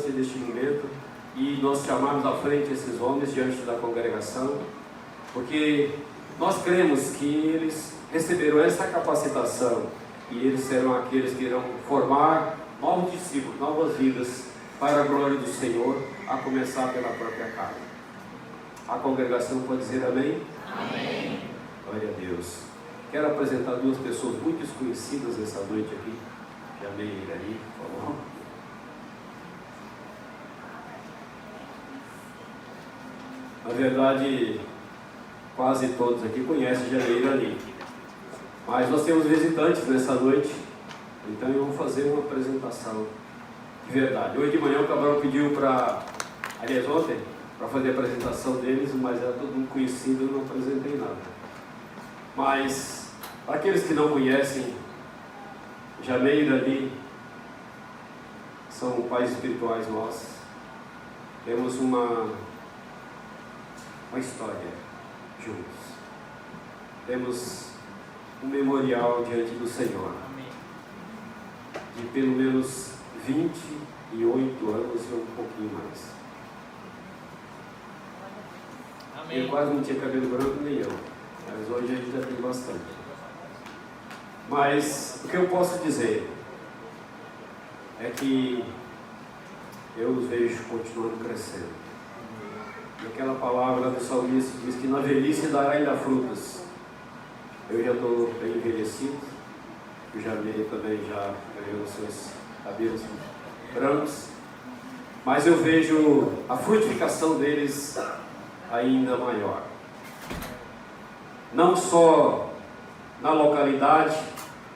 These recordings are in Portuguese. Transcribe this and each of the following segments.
importância deste momento e nós chamarmos à frente esses homens diante da congregação, porque nós cremos que eles receberam essa capacitação e eles serão aqueles que irão formar novos discípulos, novas vidas para a glória do Senhor, a começar pela própria casa. A congregação pode dizer amém? Amém. Glória a Deus. Quero apresentar duas pessoas muito desconhecidas essa noite aqui. Chamei ele aí, por favor. Na verdade, quase todos aqui conhecem Janeiro ali. Mas nós temos visitantes nessa noite, então eu vou fazer uma apresentação de verdade. Hoje de manhã o Cabral pediu para, aliás ontem, para fazer a apresentação deles, mas era todo mundo conhecido, eu não apresentei nada. Mas, para aqueles que não conhecem, Janeiro ali são pais espirituais nossos. Temos uma história juntos. Temos um memorial diante do Senhor. De pelo menos 28 anos e um pouquinho mais. Amém. Ele quase não tinha cabelo branco, nem eu. Mas hoje a gente já tem bastante. Mas o que eu posso dizer é que eu os vejo continuando crescendo. E aquela palavra do salmista diz que na velhice dará ainda frutas. Eu já estou bem envelhecido. O Janeiro também já ganhou seus cabelos brancos. Mas eu vejo a frutificação deles ainda maior. Não só na localidade,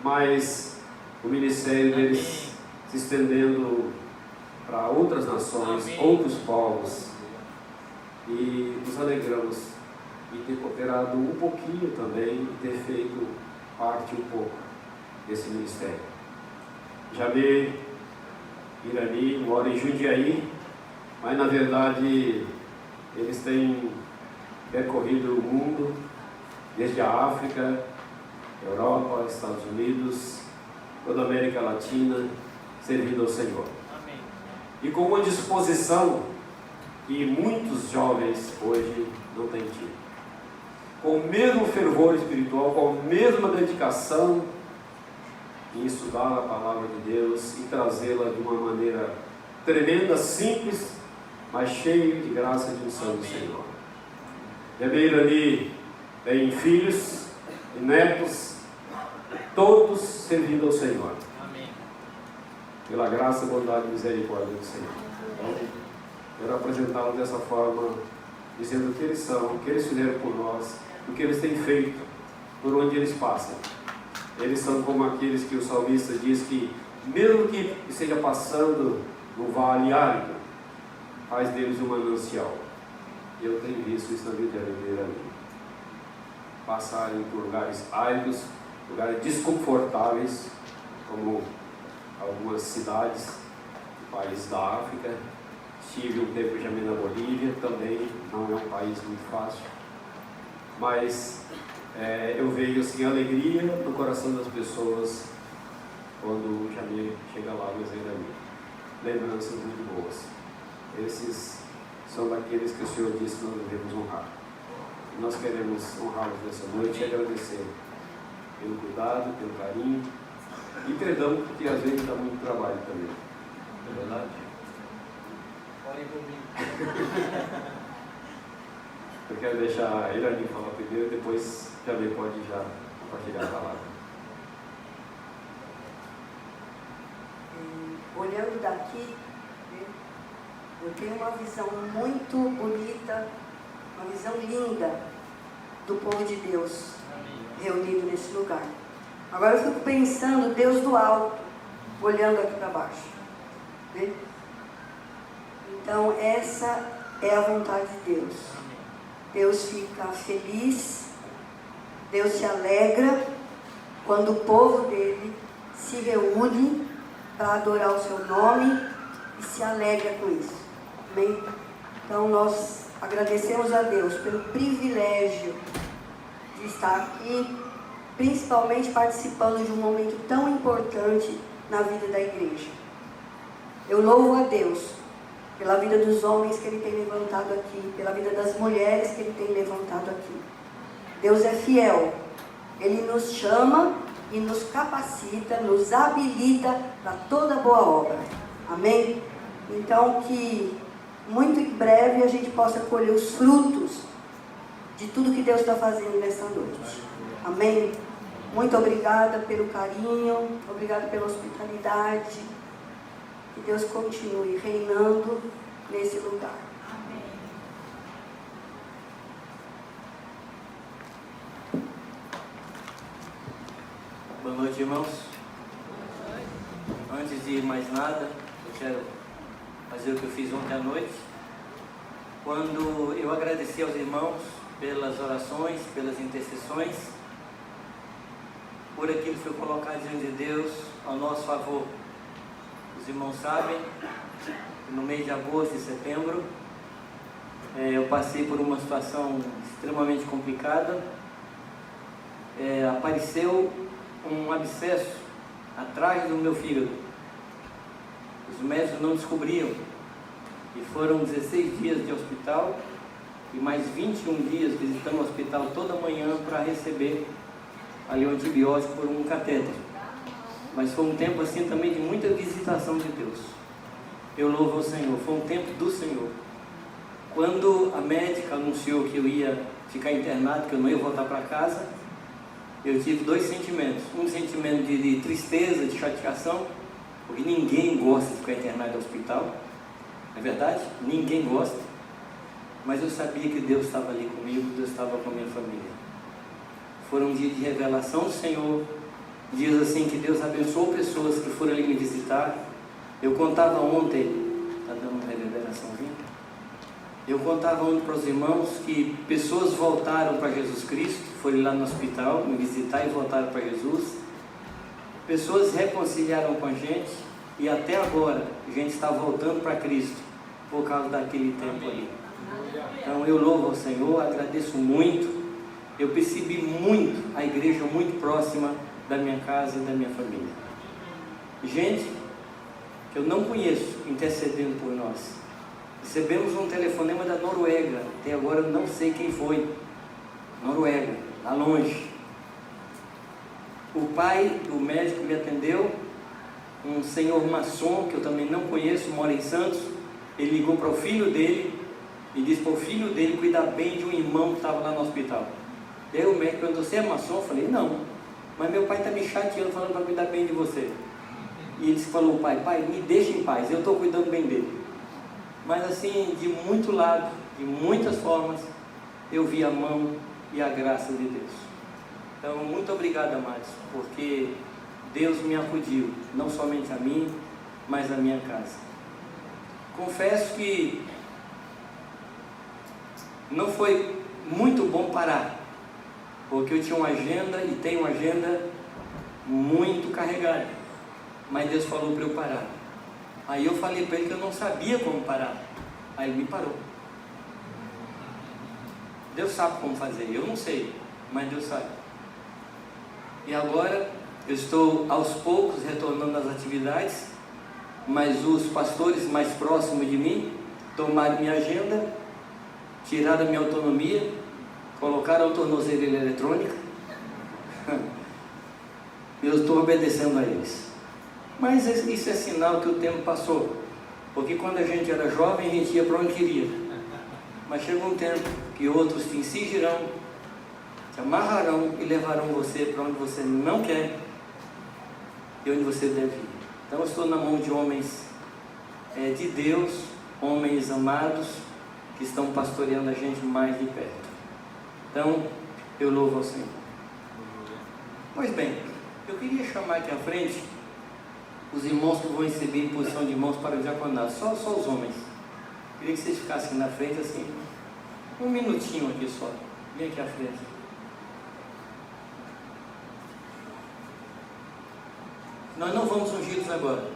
mas o ministério deles se estendendo para outras nações, outros povos. E nos alegramos de ter cooperado um pouquinho também e ter feito parte um pouco desse ministério. Jamê, Irani, mora em Jundiaí, mas na verdade eles têm percorrido o mundo, desde a África, Europa, Estados Unidos, toda a América Latina, servindo ao Senhor. Amém. E com uma disposição que muitos jovens hoje não têm tido. Com o mesmo fervor espiritual, com a mesma dedicação em estudar a palavra de Deus e trazê-la de uma maneira tremenda, simples, mas cheia de graça e de unção do Senhor. Jameiro ali tem filhos e netos, todos servindo ao Senhor. Amém. Pela graça, bondade e misericórdia do Senhor. Então, quero apresentá-los dessa forma, dizendo o que eles são, o que eles fizeram por nós, o que eles têm feito, por onde eles passam. Eles são como aqueles que o salmista diz que, mesmo que esteja passando no vale árido, faz deles um manancial. E eu tenho visto isso na vida de ali. Passarem por lugares áridos, lugares desconfortáveis, como algumas cidades do país da África. Estive um tempo já na Bolívia, também não é um país muito fácil. Mas eu vejo assim, alegria no coração das pessoas quando o Jamir chega lá no Zerami. Lembranças muito boas. Esses são daqueles que o Senhor disse que nós devemos honrar. E nós queremos honrá-los nessa noite e agradecer pelo cuidado, pelo carinho e perdão, porque às vezes dá muito trabalho também. Não é verdade? Orem por mim. Eu quero deixar ele ali falar primeiro, depois também pode já compartilhar a palavra. Olhando daqui, eu tenho uma visão muito bonita, uma visão linda do povo de Deus reunido nesse lugar. Agora eu fico pensando, Deus do alto, olhando aqui para baixo. Né? Então essa é a vontade de Deus. Deus fica feliz, Deus se alegra quando o povo dele se reúne para adorar o seu nome e se alegra com isso. Amém? Então nós agradecemos a Deus pelo privilégio de estar aqui, principalmente participando de um momento tão importante na vida da igreja. Eu louvo a Deus pela vida dos homens que Ele tem levantado aqui, pela vida das mulheres que Ele tem levantado aqui. Deus é fiel. Ele nos chama e nos capacita, nos habilita para toda boa obra. Amém? Então, que muito em breve a gente possa colher os frutos de tudo que Deus está fazendo nessa noite. Amém? Muito obrigada pelo carinho, obrigada pela hospitalidade. Que Deus continue reinando nesse lugar. Boa noite, irmãos. Antes de mais nada, eu quero fazer o que eu fiz ontem à noite, quando eu agradeci aos irmãos pelas orações, pelas intercessões, por aquilo que foi colocado diante de Deus ao nosso favor. Os irmãos sabem que no mês de agosto e setembro eu passei por uma situação extremamente complicada. Apareceu um abscesso atrás do meu fígado. Os médicos não descobriam e foram 16 dias de hospital e mais 21 dias visitando o hospital toda manhã para receber ali um antibiótico por um catéter. Mas foi um tempo assim também de muita visitação de Deus. Eu louvo ao Senhor, foi um tempo do Senhor. Quando a médica anunciou que eu ia ficar internado, que eu não ia voltar para casa, eu tive dois sentimentos. Um sentimento de tristeza, de chateação, porque ninguém gosta de ficar internado no hospital, não é verdade? Ninguém gosta. Mas eu sabia que Deus estava ali comigo, Deus estava com a minha família. Foram dias de revelação do Senhor, dias assim que Deus abençoou pessoas que foram ali me visitar. Eu contava ontem, está dando uma reverberaçãozinha? Eu contava ontem para os irmãos que pessoas voltaram para Jesus Cristo, foram lá no hospital me visitar e voltaram para Jesus. Pessoas reconciliaram com a gente e até agora a gente está voltando para Cristo por causa daquele tempo ali. Então eu louvo ao Senhor, agradeço muito. Eu percebi muito a igreja muito próxima da minha casa e da minha família. Gente que eu não conheço intercedendo por nós. Recebemos um telefonema da Noruega, até agora eu não sei quem foi. Noruega, lá longe. O pai do médico me atendeu, um senhor maçom que eu também não conheço, mora em Santos. Ele ligou para o filho dele e disse para o filho dele cuidar bem de um irmão que estava lá no hospital. E aí o médico perguntou: você é maçom? Eu falei: não, mas meu pai está me chateando falando para cuidar bem de você. E ele falou: pai, me deixa em paz, eu estou cuidando bem dele. Mas assim, de muito lado, de muitas formas, eu vi a mão e a graça de Deus. Então, muito obrigado, amados, porque Deus me acudiu, não somente a mim, mas a minha casa. Confesso que não foi muito bom parar, porque eu tinha uma agenda e tenho uma agenda muito carregada, mas Deus falou para eu parar. Aí eu falei para ele que eu não sabia como parar, aí ele me parou. Deus sabe como fazer, eu não sei, mas Deus sabe. E agora eu estou aos poucos retornando às atividades, mas os pastores mais próximos de mim tomaram minha agenda, tiraram a minha autonomia, colocaram a tornozeleira eletrônica. Eu estou obedecendo a eles. Mas isso é sinal que o tempo passou, porque quando a gente era jovem a gente ia para onde queria, mas chegou um tempo que outros te incidirão, te amarrarão e levarão você para onde você não quer e onde você deve ir. Então eu estou na mão de homens de Deus, homens amados, que estão pastoreando a gente mais de perto. Então eu louvo ao Senhor. Pois bem, eu queria chamar aqui à frente os irmãos que vão receber em posição de irmãos para o diaconato, só os homens. Queria que vocês ficassem na frente assim, um minutinho aqui só, vem aqui à frente. Nós não vamos ungir-los agora.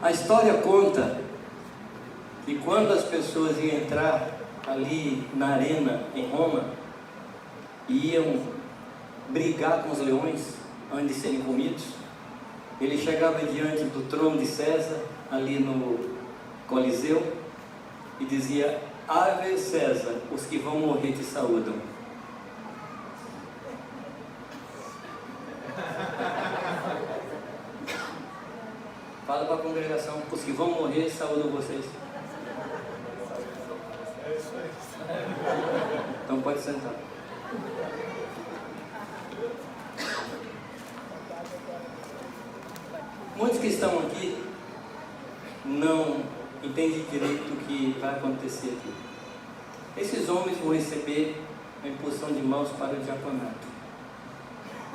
A história conta que quando as pessoas iam entrar ali na arena em Roma, iam brigar com os leões antes de serem comidos, ele chegava diante do trono de César, ali no Coliseu, e dizia: Ave César, os que vão morrer te saúdam. Fala para a congregação: os que vão morrer saúdam vocês. Então pode sentar. Muitos que estão aqui não entendem direito o que vai acontecer aqui. Esses homens vão receber a imposição de mãos para o diaconato.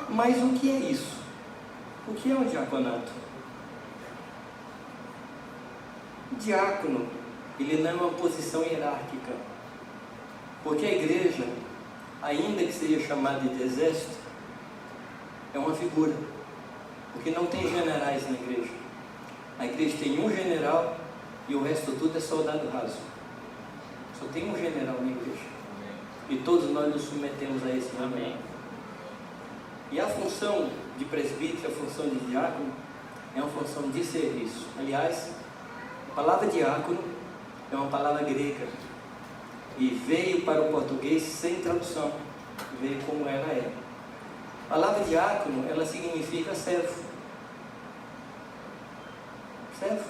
Mas o que é isso? O que é um diaconato? Diácono, ele não é uma posição hierárquica, porque a igreja, ainda que seja chamada de exército, é uma figura, porque não tem generais na igreja. A igreja tem um general e o resto tudo é soldado raso. Só tem um general na igreja. E todos nós nos submetemos a esse general. E a função de presbítero, a função de diácono, é uma função de serviço. Aliás, a palavra diácono é uma palavra grega e veio para o português sem tradução, veio como ela é. A palavra diácono, ela significa servo. Servo,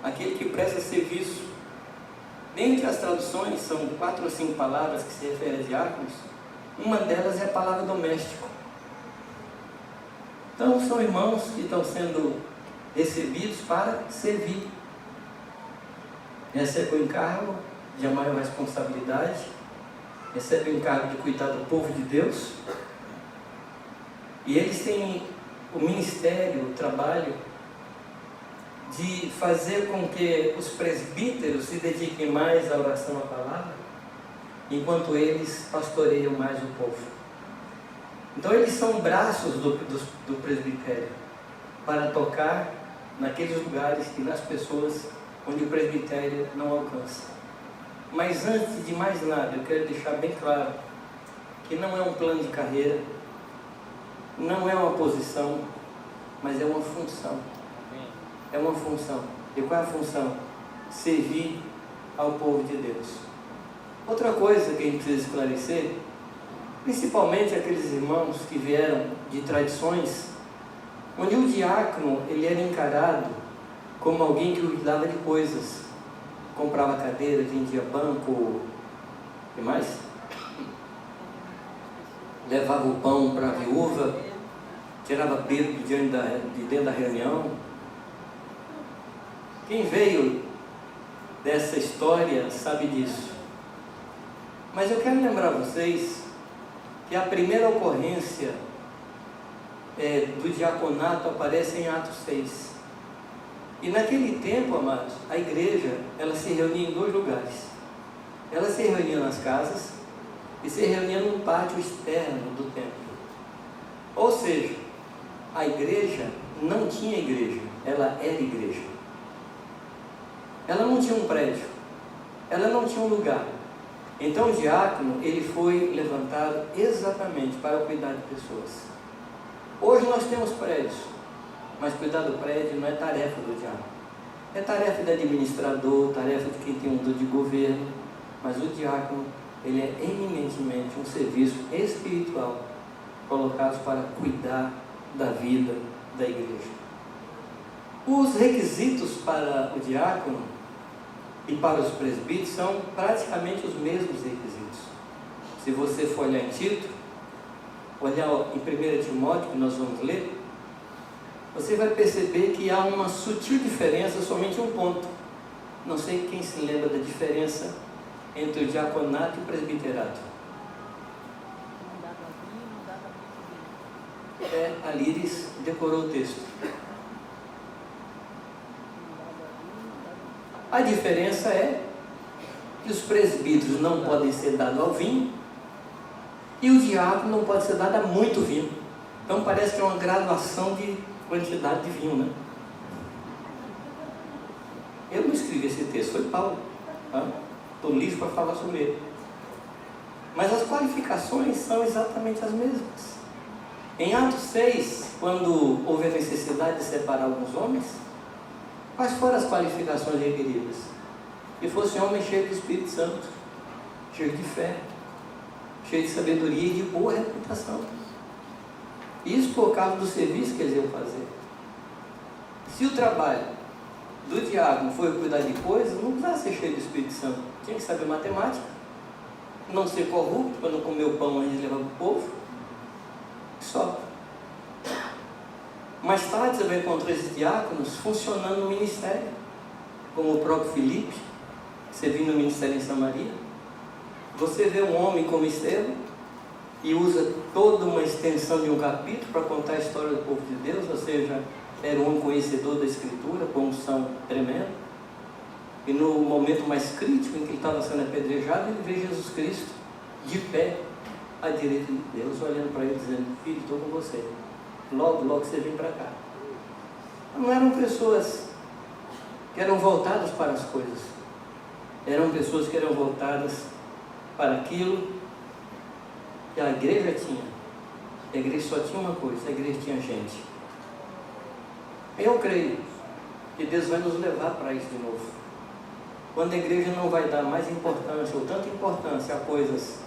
aquele que presta serviço. Dentre as traduções, são 4 ou 5 palavras que se referem a diáconos. Uma delas é a palavra doméstico. Então são irmãos que estão sendo recebidos para servir. Recebe o encargo de a maior responsabilidade, recebe o encargo de cuidar do povo de Deus, e eles têm o ministério, o trabalho de fazer com que os presbíteros se dediquem mais à oração à palavra, enquanto eles pastoreiam mais o povo. Então eles são braços do presbitério para tocar naqueles lugares e nas pessoas onde o presbitério não alcança. Mas antes de mais nada, eu quero deixar bem claro que não é um plano de carreira, não é uma posição, mas é uma função. É uma função. E qual é a função? Servir ao povo de Deus. Outra coisa que a gente precisa esclarecer, principalmente aqueles irmãos que vieram de tradições onde o diácono ele era encarado como alguém que cuidava de coisas, comprava cadeira, vendia banco, o que mais? Levava o pão para a viúva, tirava Pedro de dentro da reunião. Quem veio dessa história sabe disso. Mas eu quero lembrar vocês que a primeira ocorrência do diaconato aparece em Atos 6. E naquele tempo, amados, a igreja, ela se reunia em 2 lugares. Ela se reunia nas casas e se reunia no pátio externo do templo. Ou seja, a igreja não tinha igreja, ela era igreja. Ela não tinha um prédio, ela não tinha um lugar. Então o diácono, ele foi levantado exatamente para cuidar de pessoas. Hoje nós temos prédios, mas cuidar do prédio não é tarefa do diácono. É tarefa do administrador, tarefa de quem tem um dom de governo. Mas o diácono, ele é eminentemente um serviço espiritual, colocado para cuidar da vida da igreja. Os requisitos para o diácono e para os presbíteros são praticamente os mesmos requisitos. Se você for olhar em Tito, olhar em 1 Timóteo, que nós vamos ler, você vai perceber que há uma sutil diferença, somente um ponto. Não sei quem se lembra da diferença entre o diaconato e o presbiterato. A Líris decorou o texto. A diferença é que os presbíteros não podem ser dados ao vinho e o diácono não pode ser dado a muito vinho. Então parece que é uma graduação de quantidade de vinho, né? Eu não escrevi escrevi esse texto? Foi Paulo. Estou livre para falar sobre ele. Mas as qualificações são exatamente as mesmas. Em Atos 6, quando houve a necessidade de separar alguns homens, quais foram as qualificações requeridas? Que fosse um homem cheio do Espírito Santo, cheio de fé, cheio de sabedoria e de boa reputação. Isso por causa do serviço que eles iam fazer. Se o trabalho do diácono foi cuidar de coisas, não precisava ser cheio do Espírito Santo. Tinha que saber matemática, não ser corrupto para não comer o pão antes de levar para o povo. Só. Mais tarde você vai encontrar esses diáconos funcionando no ministério, como o próprio Filipe, servindo no ministério em Samaria. Você vê um homem como Estevão e usa toda uma extensão de um capítulo para contar a história do povo de Deus, ou seja, era um conhecedor da Escritura, com unção tremenda. E no momento mais crítico em que ele estava sendo apedrejado, ele vê Jesus Cristo de pé à direita de Deus, olhando para ele dizendo: filho, estou com você, logo, logo você vem para cá. Não eram pessoas que eram voltadas para as coisas, eram pessoas que eram voltadas para aquilo que a igreja tinha. A igreja só tinha uma coisa, a igreja tinha gente. Eu creio que Deus vai nos levar para isso de novo. Quando a igreja não vai dar mais importância, ou tanta importância a coisas,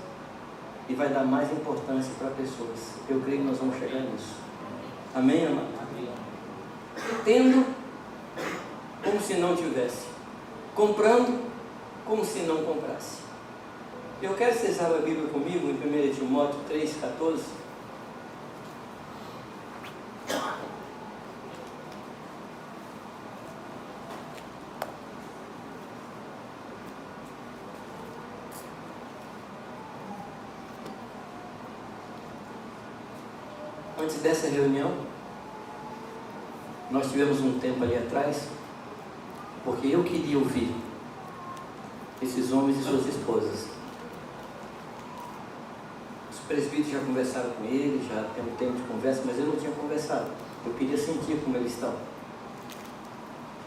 e vai dar mais importância para pessoas. Eu creio que nós vamos chegar nisso. Amém, amado? Tendo como se não tivesse, comprando como se não comprasse. Eu quero que vocês abram a Bíblia comigo em 1 Timóteo 3,14. Antes dessa reunião, nós tivemos um tempo ali atrás, porque eu queria ouvir esses homens e suas esposas. Os presbíteros já conversaram com eles, já tem um tempo de conversa, mas eu não tinha conversado. Eu queria sentir como eles estão.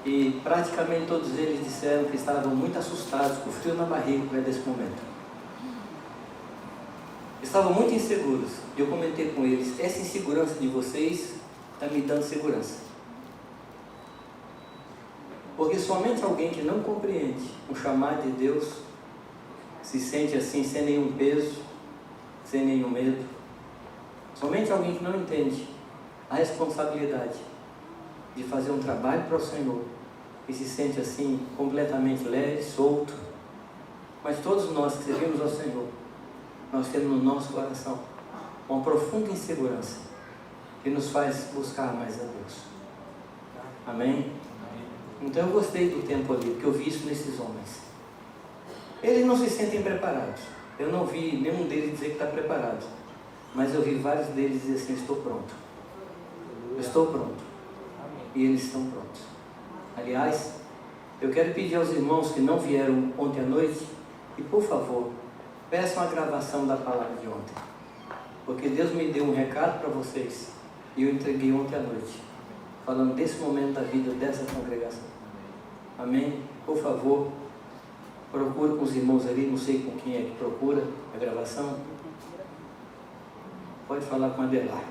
E praticamente todos eles disseram que estavam muito assustados, com frio na barriga por desse momento. Estavam muito inseguros. E eu comentei com eles: essa insegurança de vocês está me dando segurança. Porque somente alguém que não compreende o chamado de Deus se sente assim, sem nenhum peso, sem nenhum medo. Somente alguém que não entende a responsabilidade de fazer um trabalho para o Senhor e se sente assim, completamente leve, solto. Mas todos nós que servimos ao Senhor, nós temos no nosso coração uma profunda insegurança que nos faz buscar mais a Deus. Amém? Então eu gostei do tempo ali, porque eu vi isso nesses homens. Eles não se sentem preparados. Eu não vi nenhum deles dizer que está preparado, mas eu vi vários deles dizer assim: estou pronto. Eu estou pronto. E eles estão prontos. Aliás, eu quero pedir aos irmãos que não vieram ontem à noite, e por favor, peçam a gravação da palavra de ontem, porque Deus me deu um recado para vocês e eu entreguei ontem à noite, falando desse momento da vida dessa congregação. Amém? Por favor, procure com os irmãos ali, não sei com quem é que procura a gravação. Pode falar com a Adelar.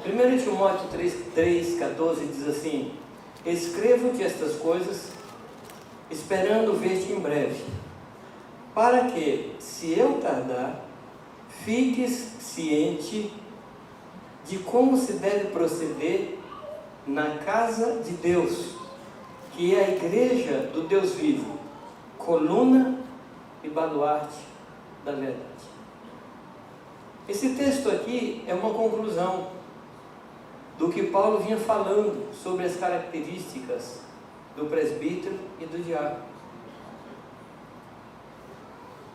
1 Timóteo 3,14 diz assim: escrevo-te estas coisas, esperando ver-te em breve, para que, se eu tardar, fiques ciente de como se deve proceder na casa de Deus, que é a igreja do Deus vivo, coluna e baluarte da verdade. Esse texto aqui é uma conclusão do que Paulo vinha falando sobre as características do presbítero e do diácono.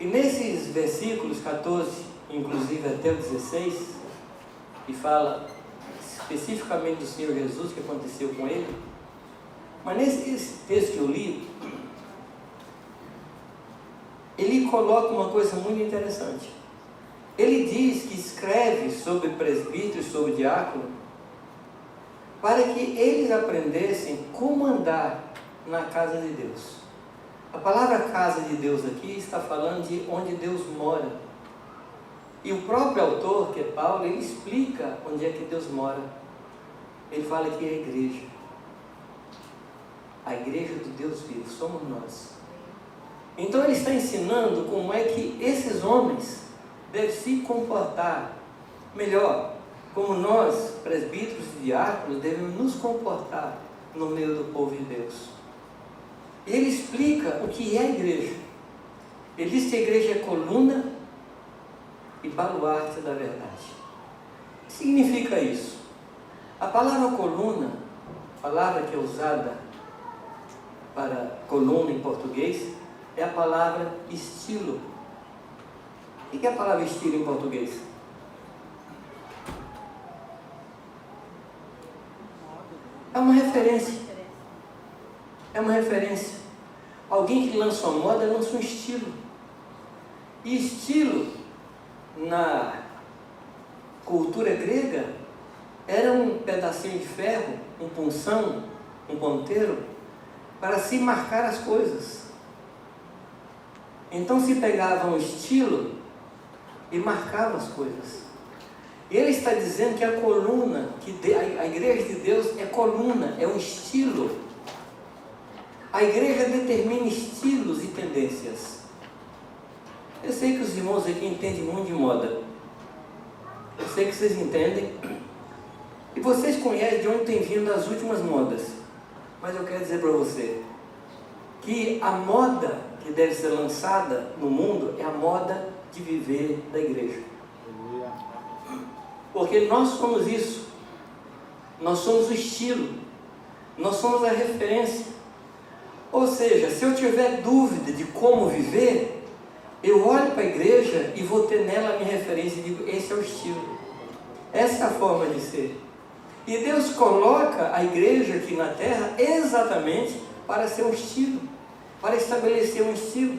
E nesses versículos 14, inclusive até o 16, que fala especificamente do Senhor Jesus, que aconteceu com ele, mas nesse texto que eu li, ele coloca uma coisa muito interessante. Ele diz que escreve sobre presbítero e sobre diácono para que eles aprendessem como andar na casa de Deus. A palavra casa de Deus aqui está falando de onde Deus mora. E o próprio autor, que é Paulo, ele explica onde é que Deus mora. Ele fala que é a igreja. A igreja do Deus vivo, somos nós. Então ele está ensinando como é que esses homens devem se comportar. Melhor, como nós, presbíteros e diáconos, devemos nos comportar no meio do povo de Deus. Ele explica o que é a igreja. Ele diz que a igreja é coluna e baluarte da verdade. O que significa isso? A palavra coluna, palavra que é usada para coluna em português, é a palavra estilo. O que é a palavra estilo em português? É uma referência. É uma referência. Alguém que lança uma moda, lança um estilo. E estilo, na cultura grega, era um pedacinho de ferro, um punção, um ponteiro, para se marcar as coisas. Então se pegava um estilo e marcava as coisas. E ele está dizendo que a coluna, a igreja de Deus é coluna, é um estilo. A igreja determina estilos e tendências. Eu sei que os irmãos aqui entendem muito de moda. Eu sei que vocês entendem. E vocês conhecem de onde tem vindo as últimas modas. Mas eu quero dizer para você que a moda que deve ser lançada no mundo é a moda de viver da igreja. Porque nós somos isso. Nós somos o estilo. Nós somos a referência. Ou seja, se eu tiver dúvida de como viver, eu olho para a igreja e vou ter nela a minha referência e digo, esse é o estilo. Essa é a forma de ser. E Deus coloca a igreja aqui na terra exatamente para ser um estilo, para estabelecer um estilo.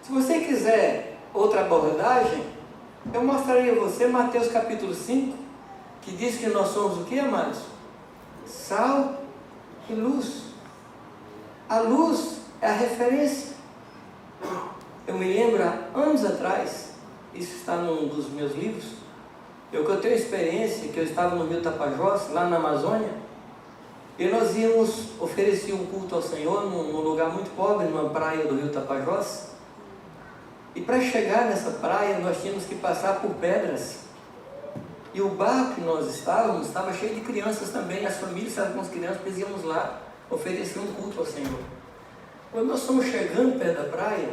Se você quiser outra abordagem, eu mostraria a você Mateus capítulo 5, que diz que nós somos o que, amados? Sal e luz. A luz é a referência. Eu me lembro, há anos atrás, isso está num dos meus livros, eu tenho experiência, que eu estava no Rio Tapajós, lá na Amazônia, e nós íamos oferecer um culto ao Senhor num lugar muito pobre, numa praia do Rio Tapajós, e para chegar nessa praia nós tínhamos que passar por pedras, e o barco que nós estávamos estava cheio de crianças também, as famílias estavam com as crianças, nós íamos lá oferecer um culto ao Senhor. Quando nós estamos chegando perto da praia,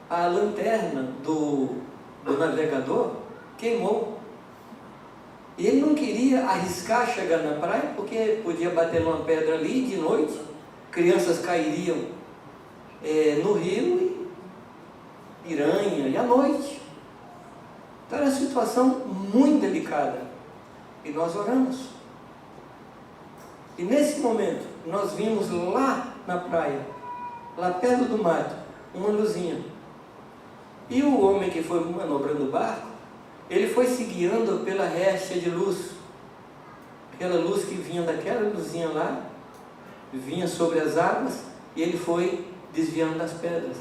a lanterna do navegador queimou. E ele não queria arriscar chegar na praia, porque podia bater numa pedra ali de noite, crianças cairiam no rio, e piranha, e à noite. Então era uma situação muito delicada. E nós oramos. E nesse momento, nós vimos lá na praia, lá perto do mato, uma luzinha. E o homem que foi manobrando o barco, ele foi se guiando pela réstia de luz. Aquela luz que vinha daquela luzinha lá, vinha sobre as águas, e ele foi desviando das pedras.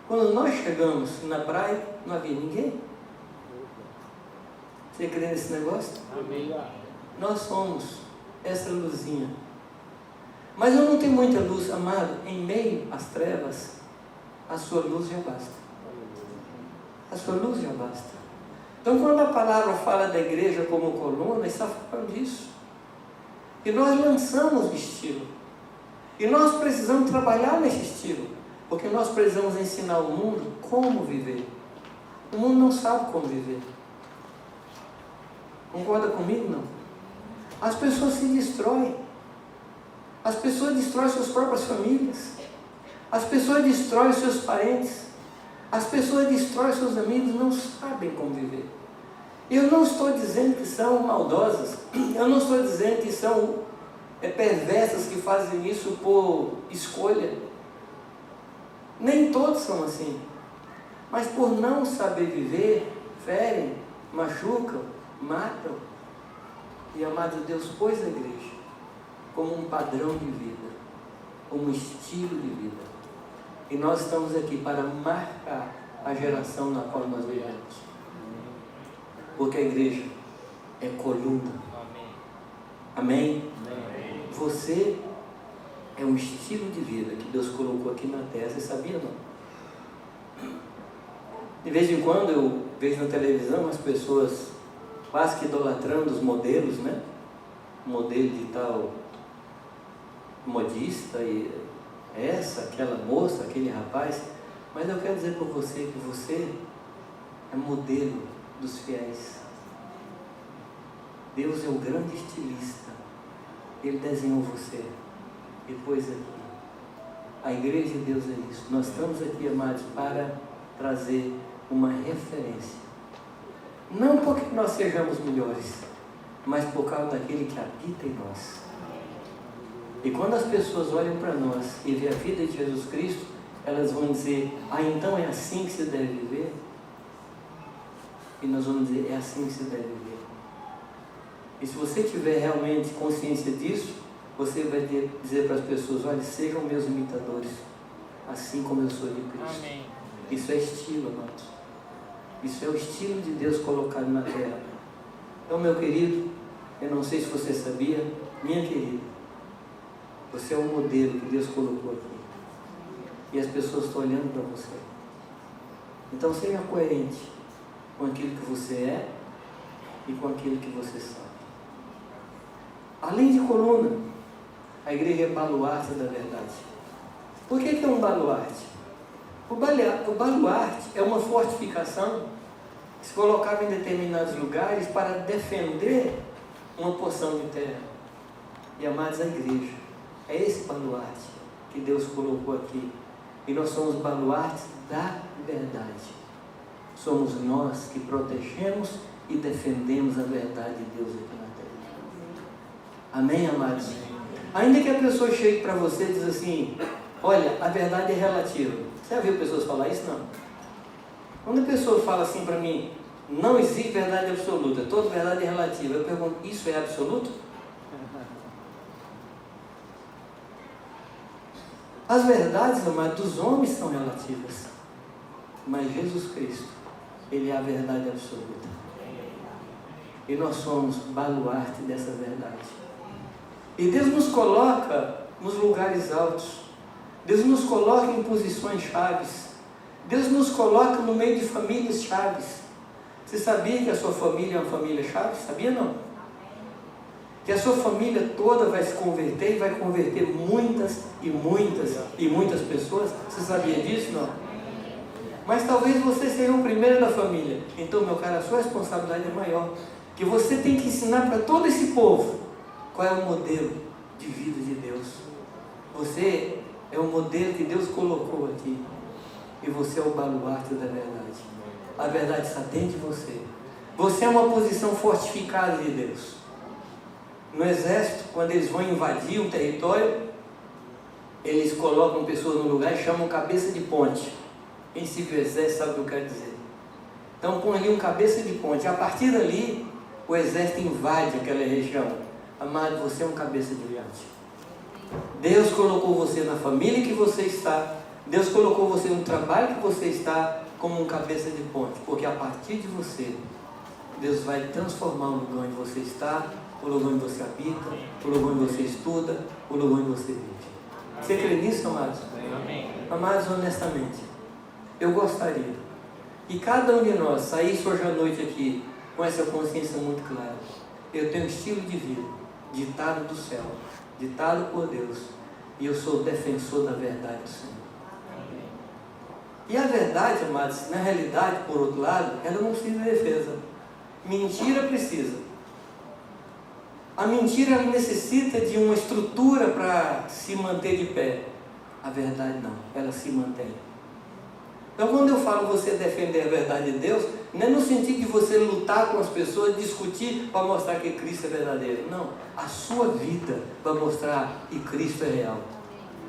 Quando nós chegamos na praia, não havia ninguém. Você crê nesse negócio? Amém. Nós somos essa luzinha. Mas eu não tenho muita luz, amado. Em meio às trevas, a sua luz já basta. A sua luz já basta. Então, quando a palavra fala da igreja como coluna, está falando disso. E nós lançamos o estilo. E nós precisamos trabalhar nesse estilo. Porque nós precisamos ensinar o mundo como viver. O mundo não sabe como viver. Concorda comigo? Não. As pessoas se destroem. As pessoas destroem suas próprias famílias. As pessoas destroem seus parentes. As pessoas destroem seus amigos, não sabem como viver. Eu não estou dizendo que são maldosas. Eu não estou dizendo que são perversas que fazem isso por escolha. Nem todos são assim. Mas por não saber viver, ferem, machucam, matam. E amado Deus pôs a igreja como um padrão de vida. como estilo de vida. E nós estamos aqui para marcar a geração na qual nós vivemos. Porque a igreja é coluna. Amém? Você é um estilo de vida que Deus colocou aqui na terra. Você sabia, não? De vez em quando eu vejo na televisão as pessoas quase que idolatrando os modelos, né? Modelo de tal modista, e essa, aquela moça, aquele rapaz. Mas eu quero dizer para você que você é modelo dos fiéis. Deus é o grande estilista. Ele desenhou você e pôs aqui. A igreja de Deus é isso. Nós estamos aqui, amados, para trazer uma referência. Não porque nós sejamos melhores, mas por causa daquele que habita em nós. E quando as pessoas olham para nós e veem a vida de Jesus Cristo, elas vão dizer: ah, então é assim que se deve viver? E nós vamos dizer: é assim que se deve viver. E se você tiver realmente consciência disso, você vai dizer para as pessoas: olha, sejam meus imitadores, assim como eu sou de Cristo. Amém. Isso é estilo, amados. Isso é o estilo de Deus colocado na terra. Então, meu querido, eu não sei se você sabia, minha querida, você é o modelo que Deus colocou aqui. E as pessoas estão olhando para você. Então, seja coerente com aquilo que você é e com aquilo que você sabe. Além de coluna, a igreja é baluarte da verdade. Por que é um baluarte? O baluarte é uma fortificação que se colocava em determinados lugares para defender uma porção de terra. E, amados, a igreja é esse baluarte que Deus colocou aqui. E nós somos baluartes da verdade. Somos nós que protegemos e defendemos a verdade de Deus aqui na terra. Amém, amados? Ainda que a pessoa chegue para você e diz assim: olha, a verdade é relativa. Você já viu pessoas falar isso? Não. Quando a pessoa fala assim para mim: não existe verdade absoluta, toda verdade é relativa, eu pergunto: isso é absoluto? As verdades, amados, dos homens são relativas, mas Jesus Cristo, Ele é a verdade absoluta. E nós somos baluarte dessa verdade. E Deus nos coloca nos lugares altos. Deus nos coloca em posições chaves. Deus nos coloca no meio de famílias chaves. Você sabia que a sua família é uma família chave? Sabia não? Que a sua família toda vai se converter e vai converter muitas e muitas e muitas pessoas. Você sabia disso? Não? Mas talvez você seja o primeiro da família. Então, meu caro, a sua responsabilidade é maior. Que você tem que ensinar para todo esse povo qual é o modelo de vida de Deus. Você é o modelo que Deus colocou aqui. E você é o baluarte da verdade. A verdade está dentro de você. Você é uma posição fortificada de Deus. No exército, quando eles vão invadir um território, eles colocam pessoas no lugar e chamam cabeça de ponte. Quem se viu o exército sabe o que eu quero dizer. Então põe ali um cabeça de ponte. A partir dali, o exército invade aquela região. Amado, você é um cabeça de ponte. Deus colocou você na família que você está. Deus colocou você no trabalho que você está como um cabeça de ponte. Porque a partir de você, Deus vai transformar o lugar onde você está, o lugar onde você habita, o lugar onde você estuda, o lugar onde você vive. Você crê nisso, amados? Amém. Amados, honestamente, eu gostaria que cada um de nós saísse hoje à noite aqui com essa consciência muito clara. Eu tenho um estilo de vida ditado do céu, ditado por Deus, e eu sou defensor da verdade do Senhor. E a verdade, amados, na realidade, por outro lado, ela não precisa de defesa. Mentira precisa. A mentira ela necessita de uma estrutura para se manter de pé. A verdade não, ela se mantém. Então, quando eu falo você defender a verdade de Deus, não é no sentido de você lutar com as pessoas, discutir para mostrar que Cristo é verdadeiro. Não, a sua vida vai mostrar que Cristo é real.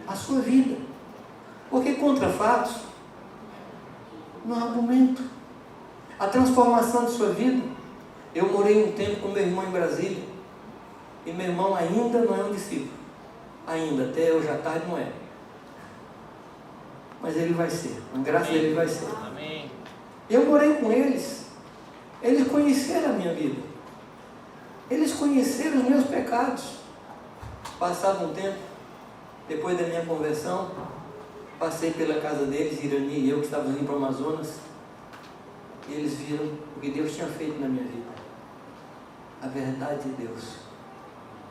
A sua vida. Porque contra fatos não há argumento. A transformação de sua vida. Eu morei um tempo com meu irmão em Brasília. E meu irmão ainda não é um discípulo. ainda, até hoje à tarde não é. Mas ele vai ser, a graça dele vai ser. Amém. Eu morei com eles, eles conheceram a minha vida, eles conheceram os meus pecados. Passado um tempo, depois da minha conversão, passei pela casa deles, Irani e eu, que estávamos indo para o Amazonas, e eles viram o que Deus tinha feito na minha vida. A verdade de Deus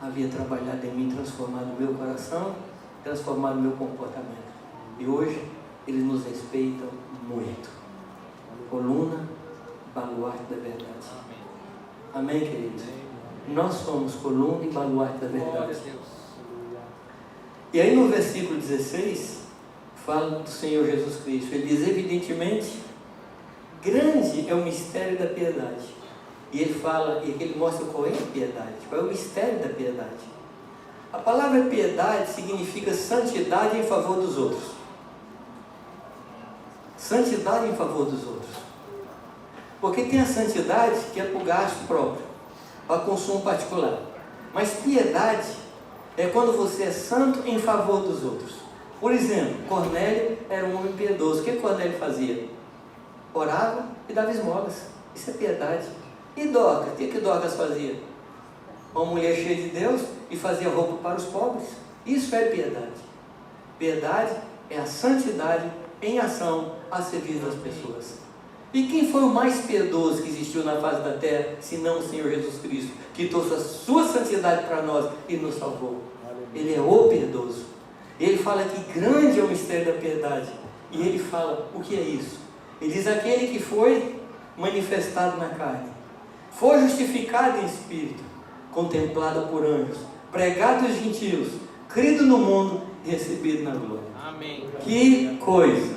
havia trabalhado em mim, transformado o meu coração, transformado o meu comportamento. E hoje, eles nos respeitam muito. Coluna, baluarte da verdade. Amém, queridos? Nós somos coluna e baluarte da Glória a verdade. Deus. E aí no versículo 16, fala do Senhor Jesus Cristo. Ele diz, evidentemente, grande é o mistério da piedade. E ele fala, e ele mostra qual é a piedade, qual é o mistério da piedade. A palavra piedade significa santidade em favor dos outros. Santidade em favor dos outros. Porque tem a santidade que é para o gasto próprio, para consumo particular. Mas piedade é quando você é santo em favor dos outros. Por exemplo, Cornélio era um homem piedoso. O que Cornélio fazia? Orava e dava esmolas. Isso é piedade. E Dorcas? O que Dorcas fazia? Uma mulher cheia de Deus e fazia roupa para os pobres. Isso é piedade. Piedade é a santidade em ação a serviço das pessoas. E quem foi o mais piedoso que existiu na face da terra, senão o Senhor Jesus Cristo, que trouxe a sua santidade para nós e nos salvou? Ele é o piedoso. Ele fala que grande é o mistério da piedade. E ele fala, o que é isso? Ele diz, aquele que foi manifestado na carne, foi justificado em espírito, contemplado por anjos, pregado aos gentios, crido no mundo e recebido na glória. Amém. Que coisa!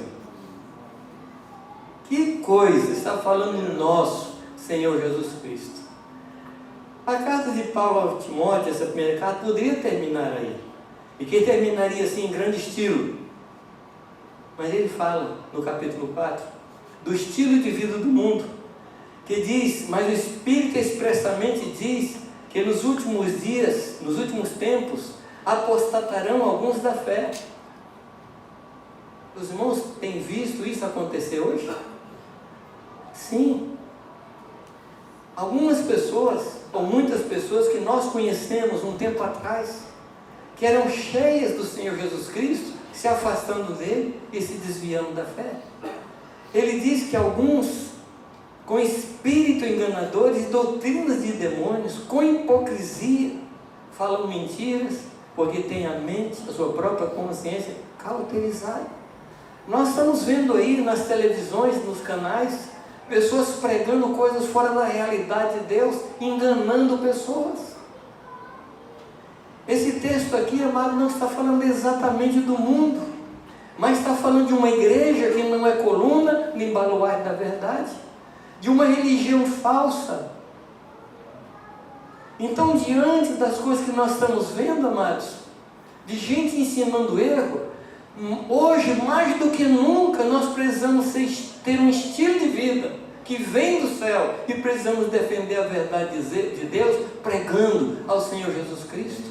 Que coisa! Está falando do nosso Senhor Jesus Cristo. A carta de Paulo a Timóteo, essa primeira carta, poderia terminar aí. E que terminaria assim em grande estilo. Mas ele fala no capítulo 4 do estilo de vida do mundo, que diz, mas o Espírito expressamente diz que nos últimos dias, nos últimos tempos, apostatarão alguns da fé. Os irmãos têm visto isso acontecer hoje? Sim. Algumas pessoas, ou muitas pessoas que nós conhecemos um tempo atrás, que eram cheias do Senhor Jesus Cristo, se afastando dele e se desviando da fé. Ele diz que alguns, com espírito enganadores, doutrinas de demônios, com hipocrisia, falam mentiras, porque têm a mente, a sua própria consciência cauterizada. Nós estamos vendo aí nas televisões, nos canais, pessoas pregando coisas fora da realidade de Deus, enganando pessoas. Esse texto aqui, amado, não está falando exatamente do mundo, mas está falando de uma igreja que não é coluna nem baluarte da verdade, de uma religião falsa. Então, diante das coisas que nós estamos vendo, amados, de gente ensinando erro, hoje, mais do que nunca, nós precisamos ter um estilo de vida que vem do céu e precisamos defender a verdade de Deus, pregando ao Senhor Jesus Cristo.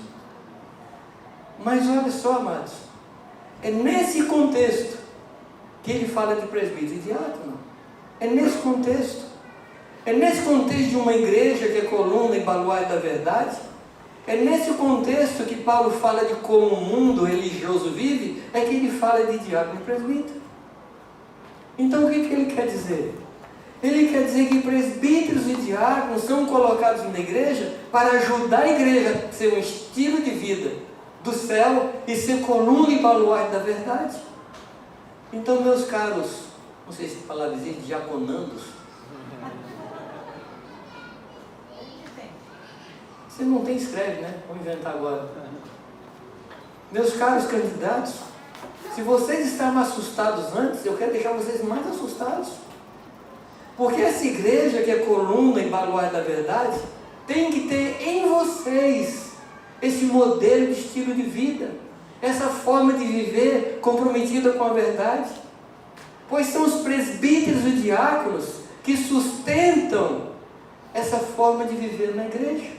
Mas olha só, amados, é nesse contexto que ele fala de presbítero e diácono. É nesse contexto. É nesse contexto de uma igreja que é coluna e baluarte da verdade. É nesse contexto que Paulo fala de como o mundo religioso vive, é que ele fala de diácono e presbítero. Então o que ele quer dizer? Ele quer dizer que presbíteros e diáconos são colocados na igreja para ajudar a igreja a ser um estilo de vida do céu e ser coluna e baluarte da verdade. Então, meus caros, não sei se a palavra existe, diaconandos. Se não tem, escreve, né? Vamos inventar agora. Meus caros candidatos, se vocês estavam assustados antes, eu quero deixar vocês mais assustados. Porque essa igreja que é coluna e baluarte da verdade, tem que ter em vocês esse modelo de estilo de vida, essa forma de viver comprometida com a verdade. Pois são os presbíteros e diáconos que sustentam essa forma de viver na igreja.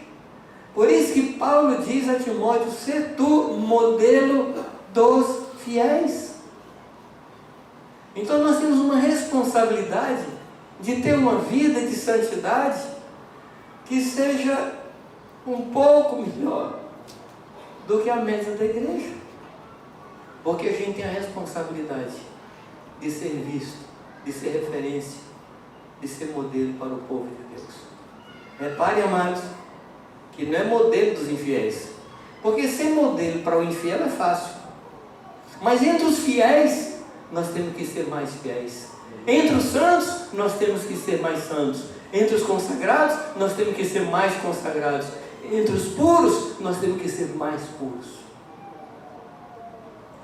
Por isso que Paulo diz a Timóteo: "Sê tu modelo dos fiéis". Então nós temos uma responsabilidade de ter uma vida de santidade que seja um pouco melhor do que a média da igreja. Porque a gente tem a responsabilidade de ser visto, de ser referência, de ser modelo para o povo de Deus. Repare, amados, que não é modelo dos infiéis. Porque ser modelo para o infiel é fácil. Mas entre os fiéis, nós temos que ser mais fiéis. Entre os santos, nós temos que ser mais santos. Entre os consagrados, nós temos que ser mais consagrados. Entre os puros, nós temos que ser mais puros.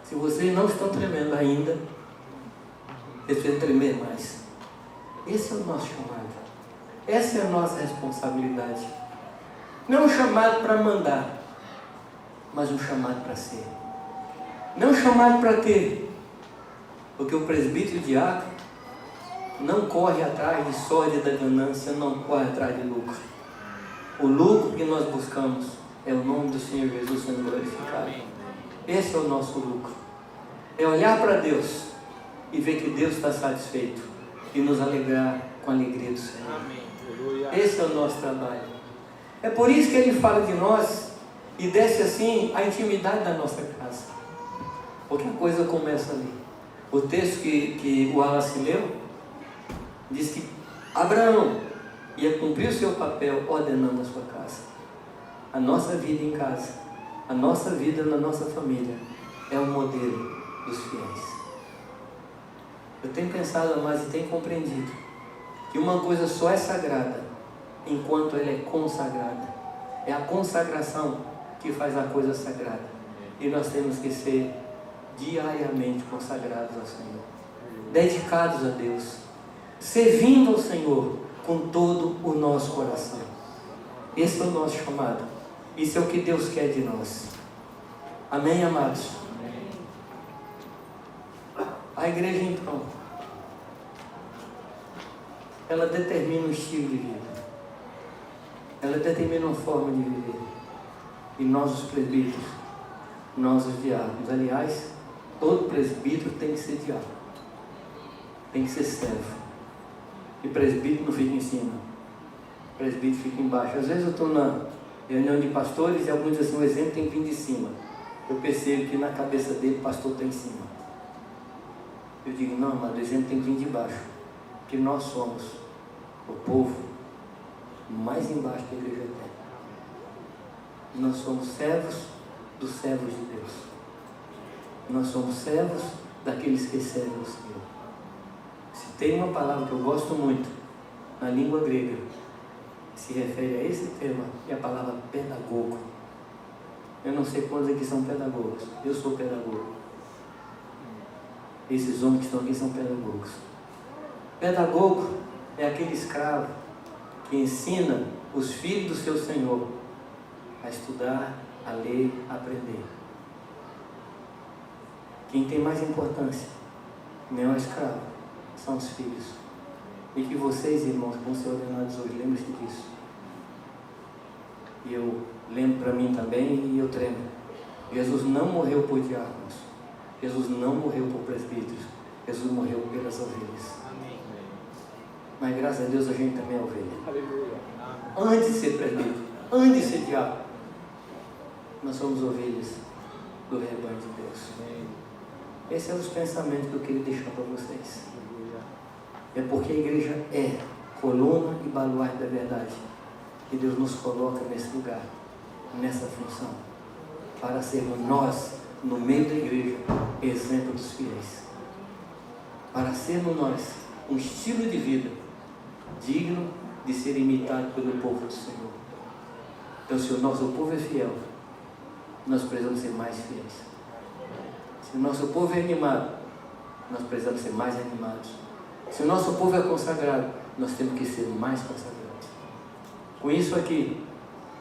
Se vocês não estão tremendo ainda, vocês precisam tremer mais. Esse é o nosso chamado. Essa é a nossa responsabilidade. Não um chamado para mandar, mas um chamado para ser. Não um chamado para ter. Porque o presbítero e o diácono não corre atrás de sorte da ganância, não corre atrás de lucro. O lucro que nós buscamos é o nome do Senhor Jesus sendo glorificado. Esse é o nosso lucro. É olhar para Deus e ver que Deus está satisfeito e nos alegrar com a alegria do Senhor. Esse é o nosso trabalho. É por isso que Ele fala de nós e desce assim a intimidade da nossa casa. Porque a coisa começa ali. O texto que o Wallace leu diz que Abraão ia cumprir o seu papel ordenando a sua casa. A nossa vida em casa, a nossa vida na nossa família é o modelo dos fiéis. Eu tenho pensado mais e tenho compreendido que uma coisa só é sagrada enquanto ela é consagrada. É a consagração que faz a coisa sagrada. E nós temos que ser diariamente consagrados ao Senhor, dedicados a Deus, servindo ao Senhor com todo o nosso coração. Esse é o nosso chamado. Isso é o que Deus quer de nós. Amém, amados? A igreja, então, ela determina um estilo de vida. Ela determina uma forma de viver. E nós, os presbíteros, nós, os diáconos, aliás, todo presbítero tem que ser diácono, tem que ser servo. E presbítero não fica em cima, presbítero fica embaixo. Às vezes eu estou na reunião de pastores e alguns dizem assim: o exemplo tem que vir de cima. Eu percebo que na cabeça dele o pastor está em cima. Eu digo: não, mas o exemplo tem que vir de baixo, porque nós somos o povo mais embaixo da igreja eterna. Nós somos servos dos servos de Deus. Nós somos servos daqueles que servem o Senhor. Se tem uma palavra que eu gosto muito na língua grega que se refere a esse tema, é a palavra pedagogo. Eu não sei quantos aqui são pedagogos. Eu sou pedagogo. Esses homens que estão aqui são pedagogos. Pedagogo é aquele escravo que ensina os filhos do seu senhor a estudar, a ler, a aprender. Quem tem mais importância não é o escravo, são os filhos. E que vocês, irmãos, vão ser ordenados hoje, lembre-se disso. E eu lembro para mim também e eu tremo. Jesus não morreu por diáconos. Jesus não morreu por presbíteros. Jesus morreu pelas ovelhas. Amém. Mas graças a Deus a gente também é ovelha. Aleluia. Antes de ser presbítero, antes de ser diácono, nós somos ovelhas do rebanho de Deus. Esses são os pensamentos que eu queria deixar para vocês. É porque a igreja é coluna e baluarte da verdade. E Deus nos coloca nesse lugar, nessa função, para sermos nós, no meio da igreja, exemplo dos fiéis. Para sermos nós um estilo de vida digno de ser imitado pelo povo do Senhor. Então, se o nosso povo é fiel, nós precisamos ser mais fiéis. Se o nosso povo é animado, nós precisamos ser mais animados. Se o nosso povo é consagrado, nós temos que ser mais consagrados. Com isso aqui,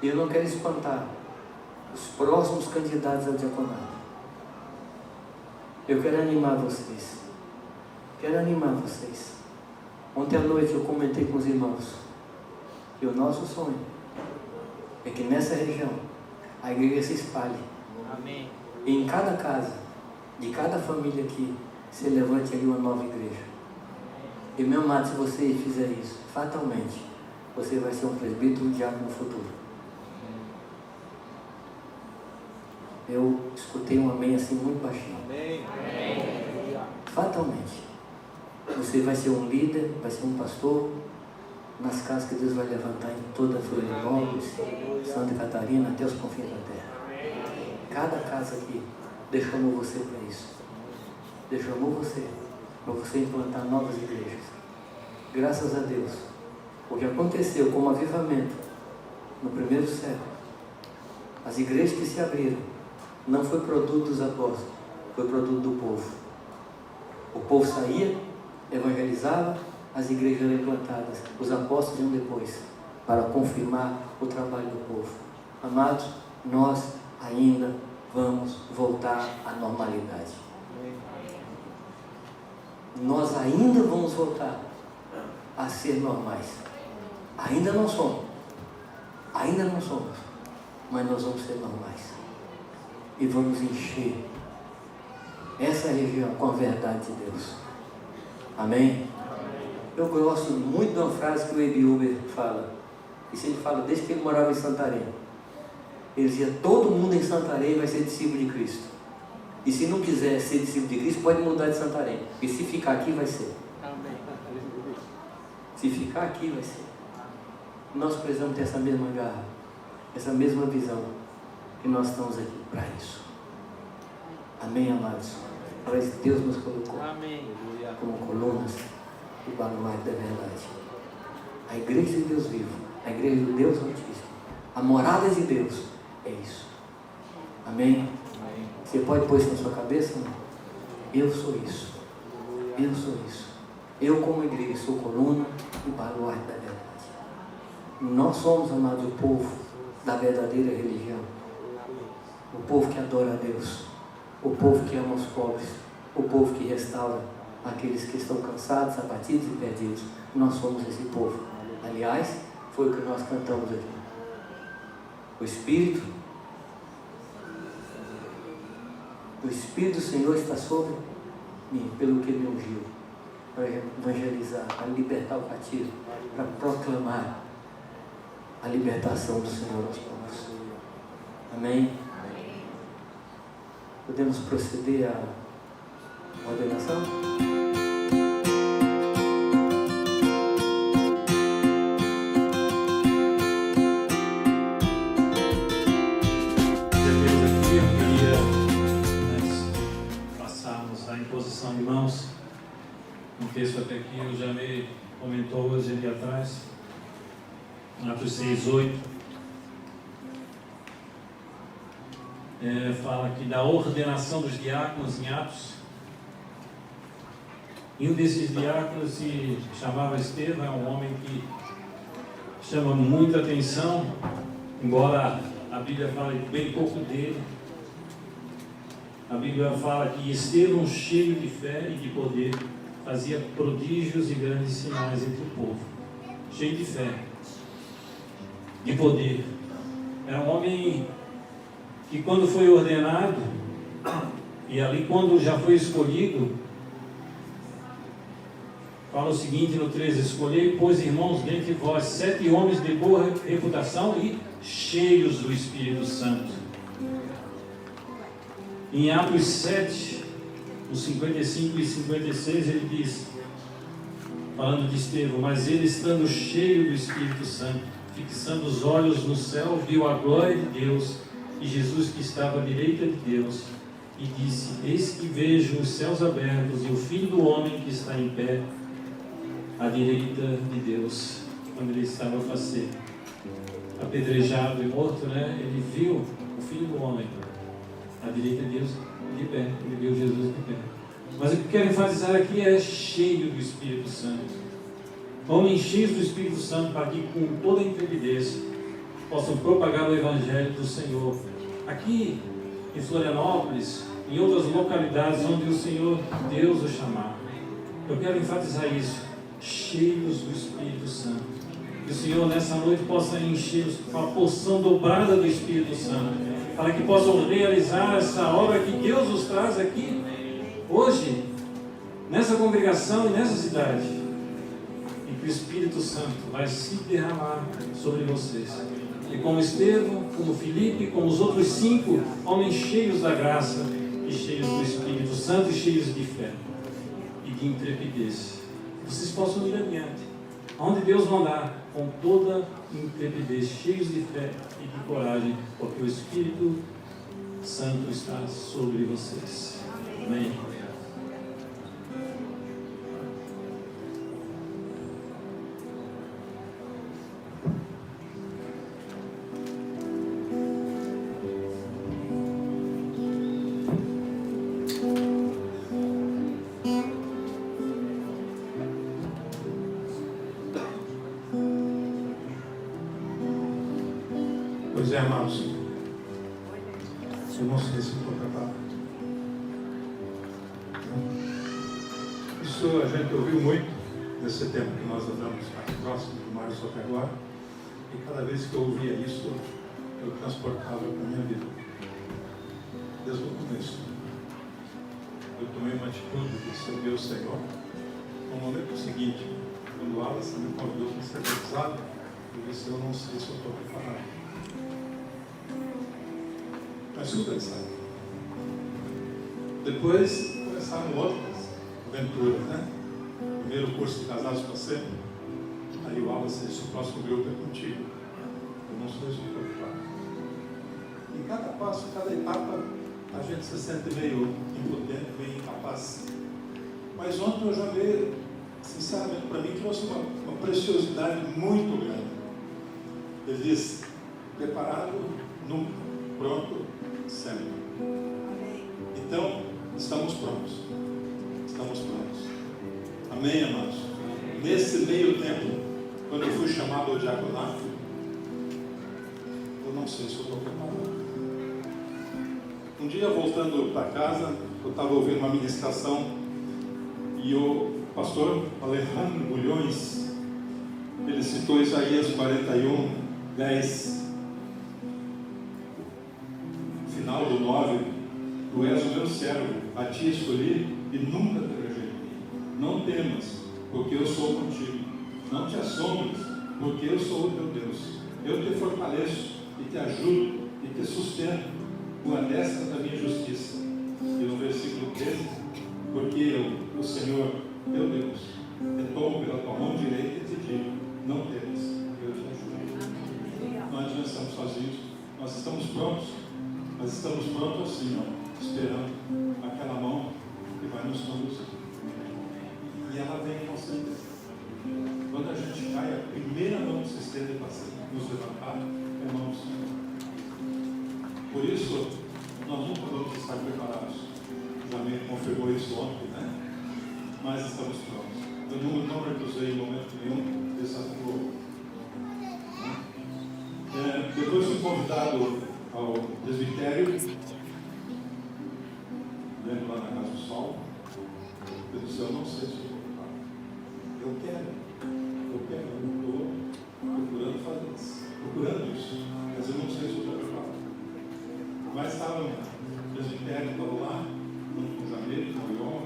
eu não quero espantar os próximos candidatos ao diaconato. Eu quero animar vocês. Quero animar vocês. Ontem à noite eu comentei com os irmãos que o nosso sonho é que nessa região a igreja se espalhe. Amém. E em cada casa, de cada família aqui, se levante ali uma nova igreja. E meu amado, se você fizer isso, fatalmente, você vai ser um presbítero, um diácono no futuro. Eu escutei um amém assim muito baixinho. Amém. Fatalmente, você vai ser um líder, vai ser um pastor nas casas que Deus vai levantar em toda a Florianópolis, Santa Catarina, até os confins da terra. Cada casa aqui, Deus chamou você para isso. Deus chamou você para você implantar novas igrejas. Graças a Deus, o que aconteceu como avivamento no primeiro século, as igrejas que se abriram, não foi produto dos apóstolos, foi produto do povo. O povo saía, evangelizava, as igrejas eram implantadas. Os apóstolos iam depois, para confirmar o trabalho do povo. Amados, nós ainda vamos voltar à normalidade. Nós ainda vamos voltar a ser normais. Ainda não somos, mas nós vamos ser normais. E vamos encher essa região com a verdade de Deus. Amém? Eu gosto muito de uma frase que o Ebi Uber fala. Isso ele fala desde que ele morava em Santarém. Ele dizia: todo mundo em Santarém vai ser discípulo de Cristo. E se não quiser ser discípulo de Cristo, pode mudar de Santarém. E se ficar aqui, vai ser. Amém. Se ficar aqui, vai ser. Nós precisamos ter essa mesma garra, essa mesma visão, que nós estamos aqui para isso. Amém, amados? Para isso Deus nos colocou Amém. como colunas e baluarte da verdade. A igreja de Deus vivo, a igreja do Deus Altíssimo, a morada de Deus, é isso. Amém? Você pode pôr isso na sua cabeça? Não? Eu sou isso. Eu sou isso. Eu, como igreja, sou coluna e baluarte da verdade. Nós somos, amados, o povo da verdadeira religião. O povo que adora a Deus. O povo que ama os pobres. O povo que restaura aqueles que estão cansados, abatidos e perdidos. Nós somos esse povo. Aliás, foi o que nós cantamos aqui. O Espírito do Senhor está sobre mim, pelo que me ungiu, para evangelizar, para libertar o cativo, para proclamar a libertação do Senhor aos povos. Amém? Podemos proceder à ordenação? Imposição de mãos, um texto até que o Jamei comentou hoje ali atrás, Atos 6:8, fala aqui da ordenação dos diáconos em Atos, e um desses diáconos se chamava Estevão. É um homem que chama muita atenção, embora a Bíblia fale bem pouco dele. A Bíblia fala que Estevão, cheio de fé e de poder, fazia prodígios e grandes sinais entre o povo. Cheio de fé, de poder. Era um homem que, quando foi ordenado, e ali quando já foi escolhido, fala o seguinte no 13: escolhei, pois, irmãos, dentre vós 7 homens de boa reputação e cheios do Espírito Santo. Em Atos 7, nos 55 e 56, ele diz, falando de Estevão: mas ele, estando cheio do Espírito Santo, fixando os olhos no céu, viu a glória de Deus e Jesus que estava à direita de Deus, e disse: eis que vejo os céus abertos e o Filho do homem que está em pé à direita de Deus. Quando ele estava para ser apedrejado e morto, ele viu o Filho do homem à direita de Deus de pé. Ele viu Jesus de pé. Mas o que eu quero enfatizar aqui é cheio do Espírito Santo. Homens cheios do Espírito Santo, para que com toda a intrepidez possam propagar o Evangelho do Senhor. Aqui em Florianópolis, em outras localidades onde o Senhor Deus o chamar. Eu quero enfatizar isso. Cheios do Espírito Santo. Que o Senhor nessa noite possa encher-os com a porção dobrada do Espírito Santo, para que possam realizar essa obra que Deus os traz aqui, hoje, nessa congregação e nessa cidade. E que o Espírito Santo vai se derramar sobre vocês. E como Estevão, como Filipe, como os outros 5 homens cheios da graça e cheios do Espírito Santo e cheios de fé e de intrepidez, vocês possam ir adiante, onde Deus mandar, com toda intrepidez, cheios de fé e de coragem, porque o Espírito Santo está sobre vocês. Amém. Pois é, amados. Eu não sei se estou preparado. Isso a gente ouviu muito nesse tempo que nós andamos mais próximo do Márcio até agora. E cada vez que eu ouvia isso, eu transportava para a minha vida. Desde o começo. Eu tomei uma atitude de servir o Senhor. No momento seguinte, quando o Wallace me convidou para ser batizado, eu disse: eu não sei se eu estou preparado. Mas fui batizado. Depois começaram outras aventuras, né? Primeiro curso de casados para sempre. Aí o Wallace disse: o próximo grupo é contigo. Eu não sei se eu estou preparado. Em cada passo, cada etapa, a gente se sente meio impotente, meio incapaz. Mas ontem eu já veio, sinceramente, para mim, trouxe uma preciosidade muito grande. Ele diz: preparado nunca, pronto sempre. Então, estamos prontos. Estamos prontos. Amém, amados? Nesse meio tempo, quando eu fui chamado ao diaconato, eu não sei se eu estou preparado. Um dia, voltando para casa, eu estava ouvindo uma ministração e o pastor Alejandro Bulhões, ele citou Isaías 41, 10, final do 9: tu és o meu servo, a ti escolhi e nunca te rejeitei. Não temas, porque eu sou contigo. Não te assombres, porque eu sou o teu Deus. Eu te fortaleço e te ajudo e te sustento com a destra da minha justiça. E no versículo 13: porque eu, o Senhor, teu Deus, te tomo pela tua mão direita e te digo: não temas, eu te ajudo. Nós não estamos sozinhos, nós estamos prontos. Nós estamos prontos assim, ó, esperando aquela mão que vai nos conduzir. E ela vem com certeza. Quando a gente cai, a primeira mão que se estende para nos levantar é a mão do Senhor. Por isso, nós nunca vamos estar preparados. Já me confirmou isso ontem, né? Mas estamos prontos. Eu não recusei em momento nenhum desafio. Depois fui convidado ao presbitério, lembro lá na Casa do Sol. Eu disse: eu não sei se eu vou preparar. Eu quero, eu estou procurando isso, mas eu não sei se eu estou preparado. Mas estava no presbitério, estava lá, junto com o Janeiro, com o Ion,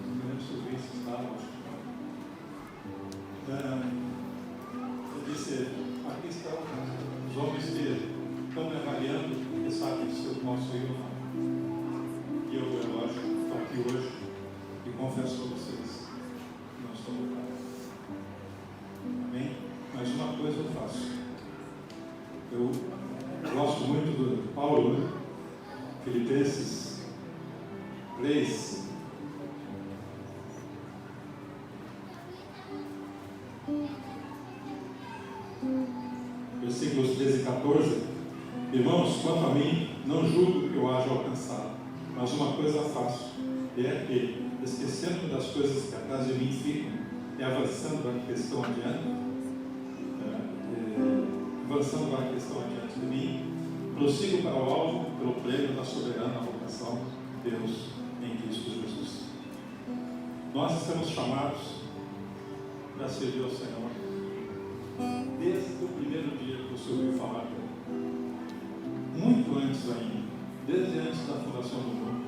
não lembro se os bens estavam, acho que eu disse: aqui estão os homens que estão me avaliando e sabem se eu posso ir ou não. E eu, lógico, estou aqui hoje e confesso a vocês que não estou preparado. Amém? Mas uma coisa eu faço. Eu gosto muito do Paulo, né? Filipenses 3. Versículos 13 e 14. Irmãos, quanto a mim, não julgo que eu haja alcançado, mas uma coisa faço, é que, esquecendo das coisas que atrás de mim ficam, e avançando a questão adiante, de mim, prossigo para o alvo pelo prêmio da soberana vocação de Deus em Cristo Jesus. Nós estamos chamados para servir ao Senhor. você ouviu falar dele. Muito antes ainda, desde antes da fundação do mundo,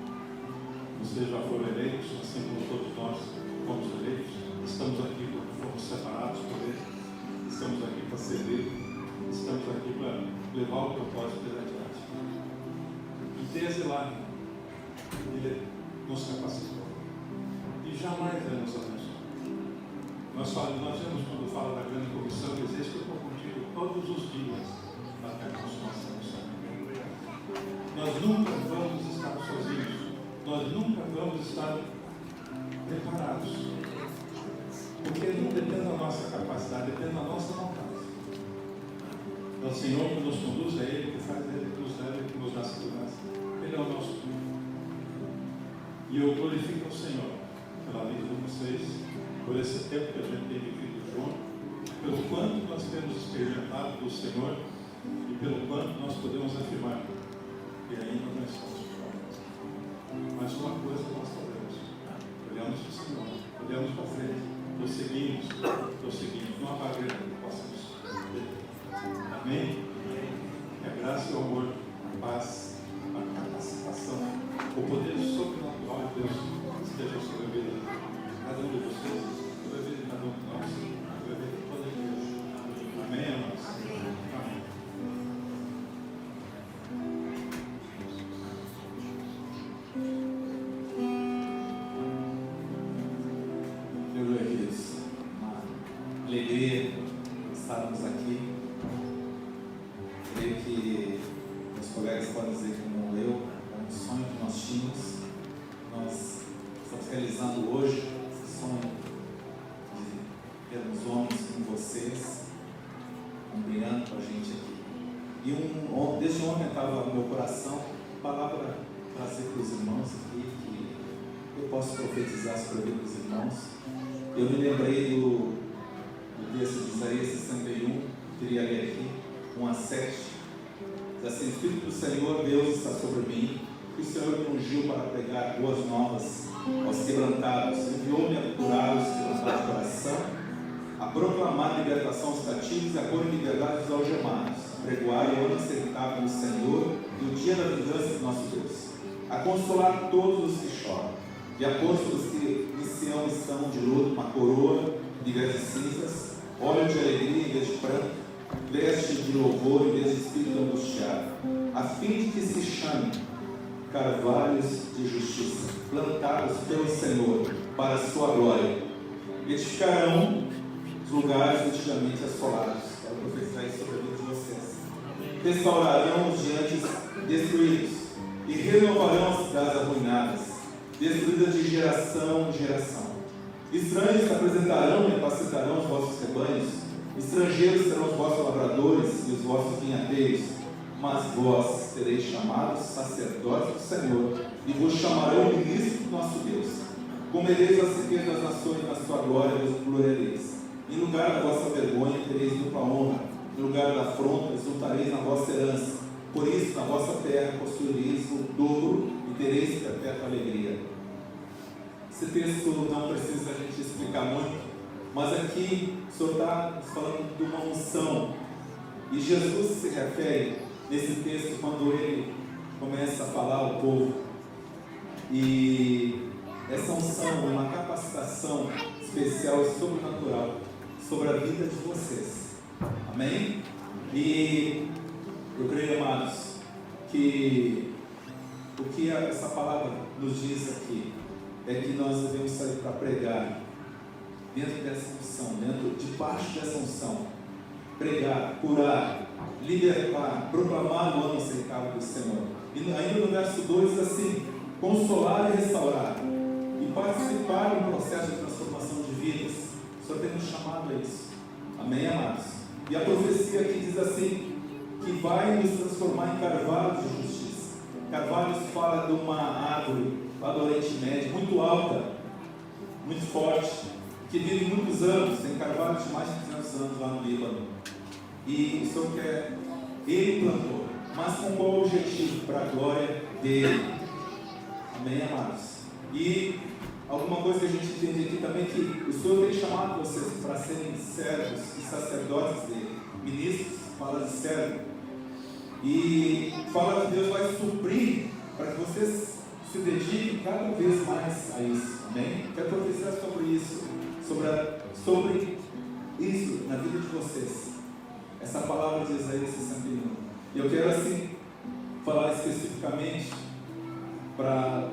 vocês já foram eleitos, assim como todos nós fomos eleitos. Estamos aqui porque fomos separados por Ele. Estamos aqui para servir. Estamos aqui para levar o propósito dele adiante. E desde lá, Ele nos capacitou. E jamais Ele nos abençoou. Nós vemos quando fala da grande comissão, Ele diz que eu estou contigo todos os dias até a consumação do século. Nós nunca vamos estar sozinhos. Nós nunca vamos estar preparados. Porque não depende da nossa capacidade, depende da nossa vontade. É o Senhor que nos conduz, é Ele que faz, é Ele que nos leva, que nos dá segurança. Ele é o nosso tudo. E eu glorifico o Senhor pela vida de vocês, por esse tempo que a gente tem vivido junto, pelo quanto nós temos experimentado do Senhor e pelo quanto nós podemos afirmar que ainda não estamos prontos. Mas uma coisa nós sabemos: olhamos para o Senhor, olhamos para frente, prosseguimos, não há barreira que possamos ter. Amém? Que a graça e o amor, a paz, a capacitação, o poder sobrenatural de Deus esteja sobre a vida de cada um de vocês, sobre a vida de cada um de nós, sobre a vida de toda a igreja. Amém, amados? Amém. Meu queridos, uma alegria estarmos aqui. Creio que os colegas podem dizer como eu, é um sonho que nós tínhamos. Nós estamos realizando hoje esse sonho de termos homens como vocês, brilhando com a gente aqui. E desde ontem estava no meu coração palavra trazer para os irmãos aqui, que eu posso profetizar sobre a vida dos irmãos. Eu me lembrei do texto de Isaías 61, queria ler aqui, 1-7. Diz assim: o Espírito do Senhor Deus está sobre mim, que o Senhor me ungiu para pregar boas novas aos quebrantados, enviou-me a curar os quebrantados de coração, a proclamar a libertação aos cativos e a pôr em liberdade os algemados, a pregoar o ano aceitável do Senhor e o dia da vingança do nosso Deus, a consolar todos os que choram e a pôr sobre os que em Sião estão de luto uma coroa em vez de cinzas, óleo de alegria em vez de pranto, veste de louvor em vez de espírito angustiado, a fim de que se chame carvalhos de justiça, plantados pelo Senhor para a sua glória. Edificarão os lugares antigamente assolados. Quero profetizar isso sobre a vida de vocês. Restaurarão os diantes destruídos e renovarão as cidades arruinadas, destruídas de geração em geração. Estranhos se apresentarão e apacentarão os vossos rebanhos, estrangeiros serão os vossos lavradores e os vossos vinhateiros, mas vós sereis chamados sacerdotes do Senhor e vos chamarão ministros do nosso Deus. Comereis as riquezas das nações na sua glória e vos gloriareis. Em lugar da vossa vergonha tereis dupla honra, em lugar da afronta exultareis na vossa herança. Por isso, na vossa terra possuireis o dobro e tereis perpétua alegria. Esse texto não precisa a gente explicar muito, mas aqui o Senhor está falando de uma unção. E Jesus se refere nesse texto quando ele começa a falar ao povo. E essa unção é uma capacitação especial e sobrenatural sobre a vida de vocês. Amém? E eu creio, amados, que o que essa palavra nos diz aqui é que nós devemos sair para pregar dentro dessa unção, debaixo dessa unção, pregar, curar, libertar, proclamar o ano aceitável do Senhor. E ainda no verso 2 diz assim: consolar e restaurar e participar do processo de transformação de vidas. O Senhor tem nos chamado a isso. Amém, amados? E a profecia aqui diz assim, que vai nos transformar em carvalhos de justiça. Carvalhos fala de uma árvore lá do Oriente Médio, muito alta, muito forte, que vive muitos anos, tem carvalhos de mais de 200 anos lá no Líbano. E o Senhor quer, Ele plantou, mas com qual objetivo? Para a glória dEle. Amém, amados? E alguma coisa que a gente entende aqui também, que o Senhor tem chamado vocês para serem servos e sacerdotes dele, ministros, fala de servo, e fala que Deus vai suprir para que vocês se dediquem cada vez mais a isso, amém? Quero profetizar sobre isso, sobre isso na vida de vocês, essa palavra de Isaías 61. E eu quero assim falar especificamente para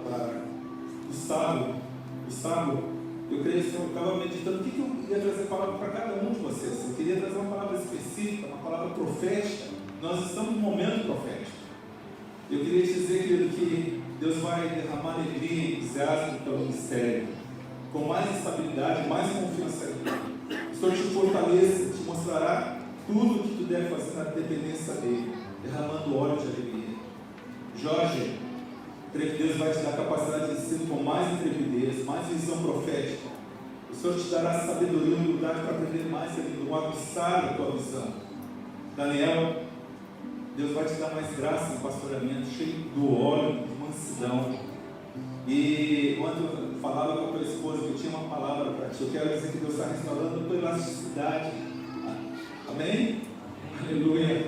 Gustavo. Eu creio que o Senhor estava meditando o que eu ia trazer palavra para cada um de vocês. Eu queria trazer uma palavra específica, uma palavra profética. Nós estamos num momento profético. Eu queria te dizer, querido, que Deus vai derramar alegria e entusiasmo pelo ministério, com mais estabilidade, mais confiança nele. O Senhor te fortaleça, te mostrará tudo o que tu deve fazer na dependência dele, derramando óleo de alegria. Jorge, creio que Deus vai te dar capacidade de ensino com mais intrepidez, mais visão profética. O Senhor te dará sabedoria e humildade para aprender mais ainda, um aguçar a tua visão. Daniel, Deus vai te dar mais graça no pastoreamento, cheio do óleo, de mansidão. E quando eu falava com a tua esposa que eu tinha uma palavra para ti, eu quero dizer que Deus está restaurando a tua elasticidade. Amém? Aleluia.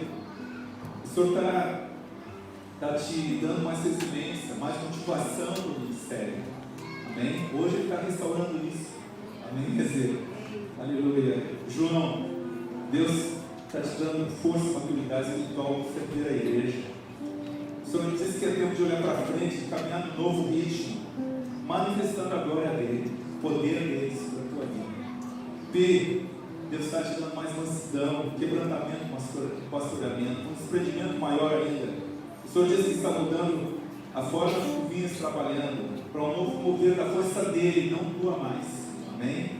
O Senhor está te dando mais resiliência, mais motivação para o ministério. Amém? Hoje Ele está restaurando isso. Amém? Quer dizer, aleluia. João, Deus está te dando força e maturidade espiritual para servir a igreja. O Senhor disse que é tempo de olhar para frente, de caminhar num novo ritmo, manifestando a glória dele, o poder dele sobre a tua vida. P, Deus está te dando mais mansidão, quebrantamento no pastoreamento, um desprendimento maior ainda. O Senhor disse que está mudando a forma que vinhas trabalhando para um novo mover da força dele, não tua mais. Amém?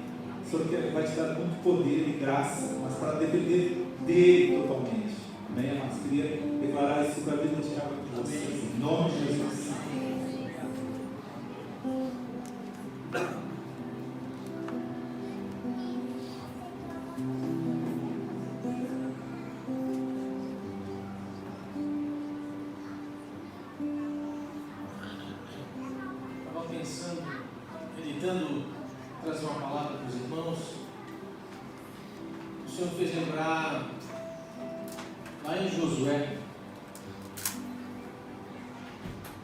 O Senhor vai te dar muito poder e graça, mas para depender dele totalmente. Amém, amados? Queria declarar isso para a vida de cada um de vocês. Em nome de Jesus. Estava pensando, meditando, trazer uma palavra para os irmãos. O Senhor fez lembrar lá em Josué,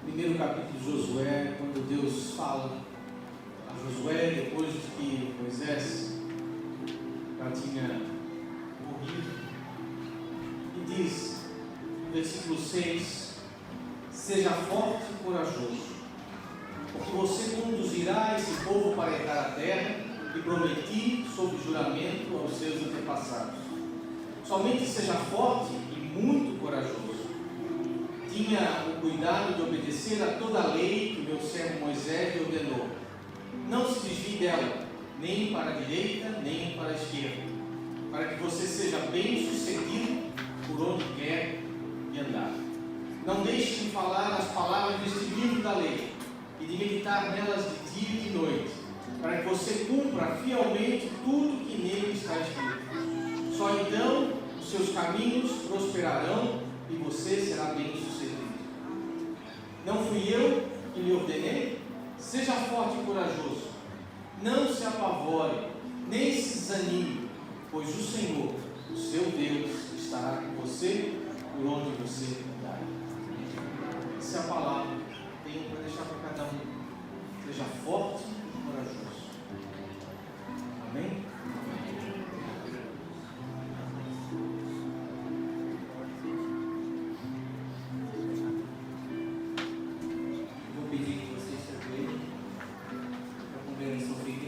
primeiro capítulo de Josué, quando Deus fala a Josué, depois de que Moisés já tinha morrido, e diz, no versículo 6, seja forte e corajoso, porque você conduzirá esse povo para herdar a terra que prometi sob juramento aos seus antepassados. Somente seja forte e muito corajoso. Tinha o cuidado de obedecer a toda a lei que meu servo Moisés lhe ordenou. Não se desvie dela, nem para a direita, nem para a esquerda, para que você seja bem sucedido por onde quer andar. Não deixe de falar as palavras deste livro da lei e de meditar nelas de dia e de noite, para que você cumpra fielmente tudo que nele está escrito. Só então os seus caminhos prosperarão e você será bem sucedido. Não fui eu que lhe ordenei? Seja forte e corajoso. Não se apavore, nem se desanime, pois o Senhor, o seu Deus, estará com você por onde você andar. Essa é a palavra que tenho para deixar para cada um. Seja forte e corajoso. Amém? Eu vou pedir que vocês se ajoelhem para a congregação fique